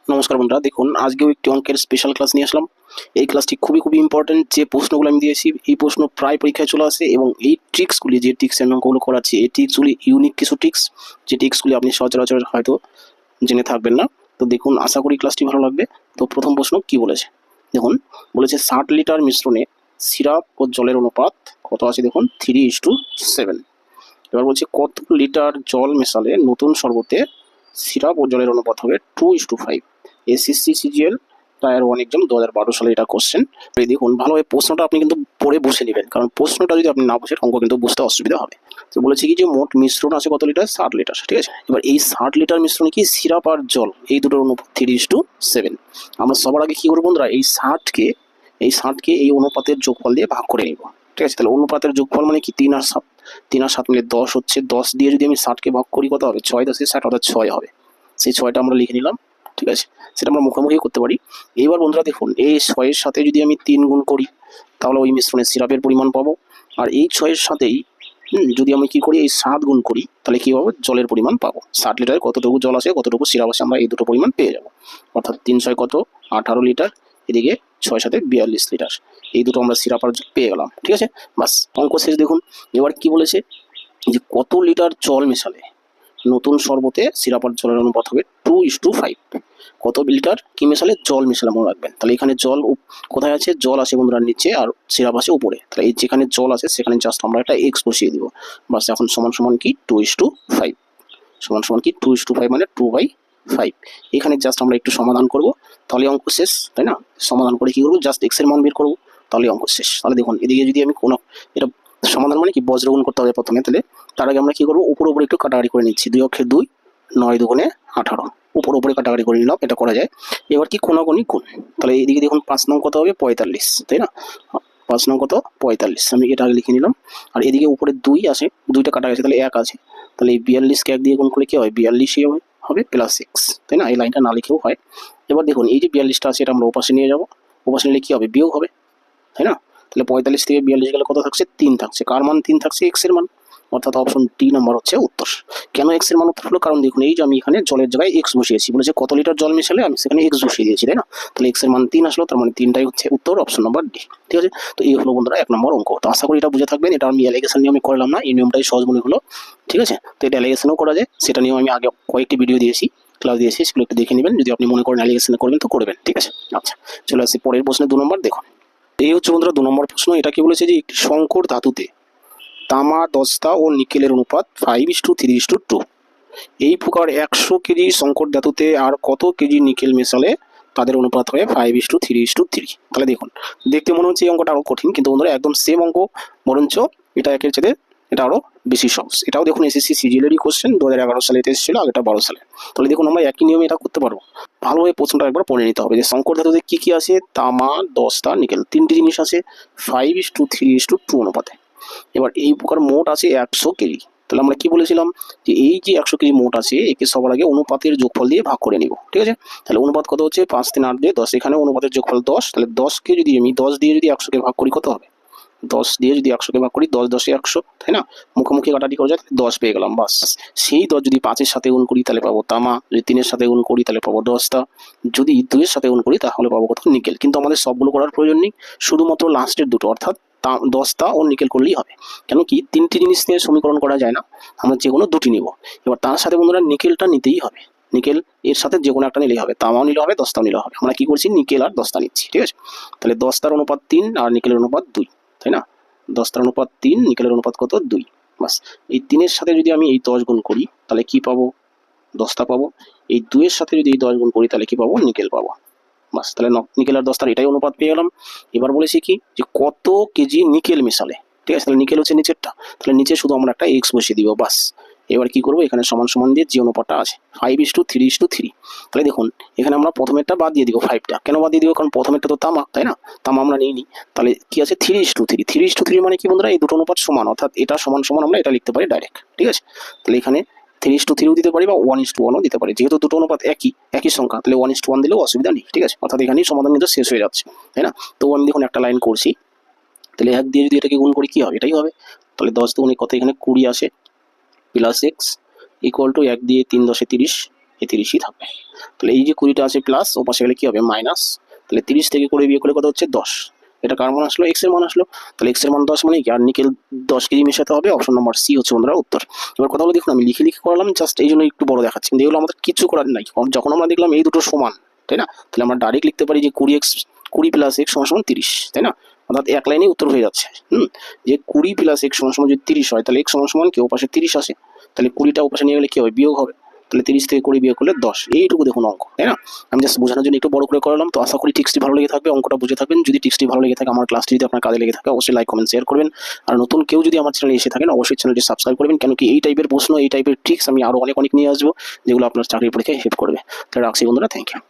নমস্কার বন্ধুরা, দেখুন আজকেও একটি অঙ্কের স্পেশাল ক্লাস নিয়ে আসলাম। এই ক্লাসটি খুবই ইম্পর্টেন্ট। যে প্রশ্নগুলো আমি দিয়েছি এই প্রশ্ন প্রায় পরীক্ষায় চলে আসে, এবং এই ট্রিক্সগুলি, যে ট্রিক্স আমি অঙ্কগুলো করাচ্ছি, এই ট্রিক্সগুলি ইউনিক কিছু ট্রিক্স, যে ট্রিক্সগুলি আপনি সচরাচর হয়তো জেনে থাকবেন না। তো দেখুন, আশা করি ক্লাসটি ভালো লাগবে। তো প্রথম প্রশ্ন কি বলেছে দেখুন, বলেছে 60 লিটার মিশ্রণে সিরাপ ও জলের অনুপাত কত আছে? দেখুন 3:7। এবার বলছে কত লিটার জল মেশালে নতুন শরবতে সিরাপ ও জলের অনুপাত হবে 2:5। এসএসসি সিজিএল টায়ার 1 এক্সাম 2012 সালে এটা কোশ্চেন। দেখুন ভালোভাবে প্রশ্নটা আপনি কিন্তু পড়ে বসে নেবেন, কারণ প্রশ্নটা যদি আপনি না বসেন অঙ্ক কিন্তু বুঝতে অসুবিধা হবে। তো বলেছে কি যে মোট মিশ্রণ আছে কত লিটার? 60 লিটার। ঠিক আছে, এবার এই 60 লিটার মিশ্রণে কি সিরাপ আর জল এই দুটোর অনুপাত 3:7। আমরা সবার আগে কি করবো বন্ধুরা, এই 60কে এই অনুপাতের যোগফল দিয়ে ভাগ করে নিব। ঠিক আছে, তাহলে অনুপাতের যোগফল মানে কি 3 আর 7, 3 আর 7 মিলে 10 হচ্ছে। 10 দিয়ে যদি আমি 60কে ভাগ করি কত হবে? 6 10 60 অর্থাৎ 6 হবে। সেই 6টা আমরা লিখে নিলাম। ঠিক আছে, সেটা আমরা মুখোমুখি করতে পারি। এইবার বন্ধুরা দেখুন, এই 6 এর সাথে যদি আমি 3 গুণ করি তাহলে ওই মিশ্রণে সিরাপের পরিমাণ পাবো। আর এই 6 এর সাথেই যদি আমি কি করি, এই 7 গুণ করি তাহলে কি পাবো? জলের পরিমাণ পাবো। 60 লিটারে কতটুকু জল আছে, কতটুকু সিরাপ আছে, আমরা এই দুটো পরিমাণ পেয়ে যাবো। অর্থাৎ 3 6 কত? 18 লিটার, এদিকে 6 7 42 লিটার। এই দুটো আমরা সিরাপ আর জল পেয়ে গেলাম। ঠিক আছে, বাস অঙ্ক শেষ। দেখুন এবার কি বলেছে, যে কত লিটার জল মেশালে নতুন শরবতে সিরাপ আর জলের অনুপাত হবে 2:5। কত লিটার কি মেশালে? জল মেশালে, মনে রাখবেন। তাহলে এখানে জল কোথায় আছে? জল আছে বন্ধুরা নিচে, আর সিরাপ আছে উপরে। তাহলে এই যেখানে জল আছে সেখানে জাস্ট আমরা একটা এক্স বসিয়ে দিব। বাস এখন সমান সমান কি 2:5, সমান সমান কি 2:5 মানে 2/5। এখানে জাস্ট আমরা একটু সমাধান করব, তাহলে অঙ্ক শেষ, তাই না? সমাধান করে কি করবো? জাস্ট এক্স এর মান বের করবো, তাহলে অঙ্ক শেষ। তাহলে দেখুন এদিকে যদি আমি কোনো, এটা সমাধান মানে কি বজ্রগুণ করতে হবে প্রথমে। তাহলে তার আগে আমরা কি করবো, উপর উপরে একটু কাটাকাটি করে নিচ্ছি। 2 অক্ষে 2, 9 দুগুণে 18, উপর উপরে কাটাকাটি করে নিলাম, এটা করা যায়। এবার কি কোনাগুনি গুণ, তাহলে এইদিকে দেখুন 5 নং কত হবে? 45, তাই না? 5 নং কত? 45, আমি এটা আগে লিখে নিলাম। আর এদিকে উপরে 2 আছে, 2টা কাটা গেছে, তাহলে 1 আছে। তাহলে এই 42কে 1 দিয়ে গুণ করলে কি হয়? 42ই হবে প্লাস 6, তাই না? এই লাইনটা না লিখেও হয়। এবার দেখুন এই যে 42টা আছে এটা আমরা ওপাশে নিয়ে যাবো। ওপাশে নিলে কি হবে? বিয়োগ হবে, তাই না? তাহলে 45 থেকে 42 গেলে কত থাকছে? 3 থাকছে। কার মান 3 থাকছে? এক্স এর মান। অর্থাৎ অপশন ডি নাম্বার হচ্ছে উত্তর। কেন এক্স এর মান উত্তর হলো? কারণ দেখুন এই যে আমি এখানে জলের জায়গায় এক্স বসিয়েছি, বলেছে কত লিটার জল মেশালে, আমি সেখানে এক্স বসিয়ে দিয়েছি, তাই না? তাহলে এক্স এর মান 3 আসলো, তার মানে 3টাই হচ্ছে উত্তর, অপশন নাম্বার ডি। ঠিক আছে, তো এই হলো বন্ধুরা 1 নম্বর অঙ্ক। তো আশা করি এটা বুঝে থাকবেন। এটা আমি অ্যালিগেশন নিয়মে করলাম না, এই নিয়মটাই সহজ মনে হলো। ঠিক আছে, তো এটা অ্যালিগেশনও করা যায়, সেটা নিয়েও আমি আগে কয়েকটি ভিডিও দিয়েছি, ক্লাস দিয়েছি, সেগুলো একটু দেখে নেবেন। যদি আপনি মনে করেন অ্যালিগেশন করবেন তো করবেন। ঠিক আছে, আচ্ছা চলে আসছি পরের প্রশ্নে। 2 নম্বর দেখুন, এই হচ্ছে বন্ধুরা 2 নম্বর প্রশ্ন। এটা কি বলেছে, যে একটি সংকর ধাতুতে তামা, দস্তা ও নিকেলের অনুপাত 5:3:2। এই প্রকার 100 কেজি সংকর ধাতুতে আর কত কেজি নিকেল মেশালে তাদের অনুপাত হয় 5:3:3। তাহলে দেখুন, দেখতে মনে হচ্ছে এই অঙ্কটা আরো কঠিন, কিন্তু বন্ধুরা একদম সেম অঙ্ক, বরঞ্চ এটা একের চেয়ে এটা আরো বেশি সহজ। এটাও দেখুন এসএসসি সিজিএলেরই কোশ্চেন, 2011 সালে এটা এসেছিল, আগেটা 12 সালে। তাহলে দেখুন আমরা একই নিয়মে এটা করতে পারবো। ভালোভাবে প্রশ্নটা একবার পড়ে নিতে হবে, যে সংকর ধাতুতে কি কি আছে? তামা, দস্তা, নিকেল, 3টি জিনিস আছে 5:3:2 অনুপাতে। এবার এই প্রকার মোট আছে 100 কেজি। তাহলে আমরা কি বলেছিলাম, যে এই যে 100 কেজি মোট আছে একে সবার আগে অনুপাতের যোগফল দিয়ে ভাগ করে নিব। ঠিক আছে, তাহলে অনুপাত কত হচ্ছে? 5 3 8 দিয়ে 10, এখানে অনুপাতের যোগফল 10। তাহলে 10কে যদি আমি 10 দিয়ে যদি 100কে ভাগ করি কত হবে? 10 দিয়ে যদি 100কে ভাগ করি, 10 10 100, তাই না? মুখোমুখি কাটাটি করে যায়, 10 পেয়ে গেলাম। বাস সেই 10 যদি 5 এর সাথে গুণ করি তাহলে পাবো তামা, যদি 3 এর সাথে গুণ করি তাহলে পাবো দস্তা, যদি 2 এর সাথে গুণ করি তাহলে পাবো কত? নিকেল। কিন্তু আমাদের সবগুলো করার প্রয়োজন নেই, শুধুমাত্র লাস্টের দুটো অর্থাৎ দস্তা ও নিকেল করলেই হবে। কেন কি 3টি জিনিস নিয়ে সমীকরণ করা যায় না, আমরা যে কোনো দুটি নিব। এবার তার সাথে বন্ধুরা নিকেলটা নিতেই হবে। নিকেল এর সাথে যে কোনো একটা নিলেই হবে, তামাও নিলে হবে, দস্তাও নিলে হবে। আমরা কি করছি? নিকেল আর দস্তা নিচ্ছি। ঠিক আছে, তাহলে দস্তার অনুপাত 3 আর নিকেলের অনুপাত 2, তাই না? দস্তার অনুপাত 3, নিকেলের অনুপাত কত? 2। বাস এই 3 এর সাথে যদি আমি এই 10 গুণ করি তাহলে কি পাবো? দস্তা পাবো। এই 2 এর সাথে যদি এই 10 গুণ করি তাহলে কি পাবো? নিকেল পাবো। বাস তাহলে নিকেল আর দস্তার এটাই অনুপাত পেয়ে গেলাম। এবার বলেছি কি, যে কত কেজি নিকেল মেশালে। ঠিক আছে, তাহলে নিকেল হচ্ছে নিচেরটা, তাহলে নিচে শুধু আমরা একটা এক্স বসিয়ে দিব। বাস এবার কি করবো, এখানে সমান সমান দিয়ে যে অনুপাতটা আছে 5:3:3। তাহলে দেখুন এখানে আমরা প্রথমেরটা বাদ দিয়ে দিব, 5টা। কেন বাদ দিয়ে দিব? কারণ প্রথমেরটা তো তামা, তাই না? তামা আমরা নিইনি। তাহলে কি আছে? 3:3। 3:3 মানে কি বন্ধুরা? এই দুটো অনুপাত সমান, অর্থাৎ এটা সমান সমান আমরা এটা লিখতে পারি ডাইরেক্ট। ঠিক আছে, তাহলে এখানে 3:3ও দিতে পারি বা 1:1ও দিতে পারি, যেহেতু দুটো অনুপাত একই সংখ্যা, তাহলে 1:1 দিলেও অসুবিধা নেই। ঠিক আছে, অর্থাৎ এখানেই সমাধান কিন্তু শেষ হয়ে যাচ্ছে, তাই না? তো আমি দেখুন একটা লাইন করছি, তাহলে 1 দিয়ে যদি এটাকে গুণ করি কি হবে? এটাই হবে। তাহলে 10 দুগুণে কত? এখানে 20 আসে, প্লাস এক্স ইকুয়াল টু 1 দিয়ে 3 10 30, এই 30ই থাকবে। তাহলে এই যে 20টা আছে প্লাস, ও পাশে গেলে কি হবে মাইনাস। তাহলে 30 থেকে 20 বিয়োগ করলে কত হচ্ছে 10। এটা কার মান আসলো? এক্স এর মান আসলো। তাহলে এক্স এর মান 10 মানে কি, আর নিকেল 10 কেজি মেশাতে হবে। অপশন নম্বর সি হচ্ছে বন্ধুরা উত্তর। এবার কথা হলো দেখুন, আমি লিখে লিখে করালাম জাস্ট এই জন্য একটু বড় দেখাচ্ছি, কিন্তু এগুলো আমাদের কিছু করার নাই। যখন আমরা দেখলাম এই দুটো সমান, তাই না, তাহলে আমরা ডাইরেক্ট লিখতে পারি যে 20 প্লাস এক্স সমান সমান 30, তাই না, অর্থাৎ এক লাইনে উত্তর হয়ে যাচ্ছে। যে 20 প্লাস এক্স সমান সমান যদি 30 হয়, তাহলে এক্স সমান সমান কি, ও পাশে 30 আসে, তাহলে 20টা ও পাশে নিয়ে গেলে কি হবে, বিয়োগ হবে। তাহলে 30 থেকে 20 বিয়োগ করলে 10, এইটুকু দেখুন অঙ্ক, তাই না। আমি জাস্ট বোঝানোর জন্য একটু বড় করে করালাম। তো আশা করি টিক্সটি ভালো লেগে থাকবে, অঙ্কটা বুঝে থাকবেন। যদি টিক্সটি ভালো লেগে থাকে, আমার ক্লাসটি যদি আপনার কাজে লেগে থাকে, অবশ্যই লাইক কমেন্ট শেয়ার করবেন। আর নতুন কেউ যদি আমার চ্যানেলে এসে থাকেন, অবশ্যই চ্যানেলটি সাবস্ক্রাইব করবেন, কেন কি এই টাইপের প্রশ্ন, এই টাইপের ট্রিক্স আমি আরো অনেক নিয়ে আসবো, যেগুলো আপনার চাকরির পরীক্ষায় হেল্প করবে। তাহলে রাখছি বন্ধুরা, থ্যাংক ইউ।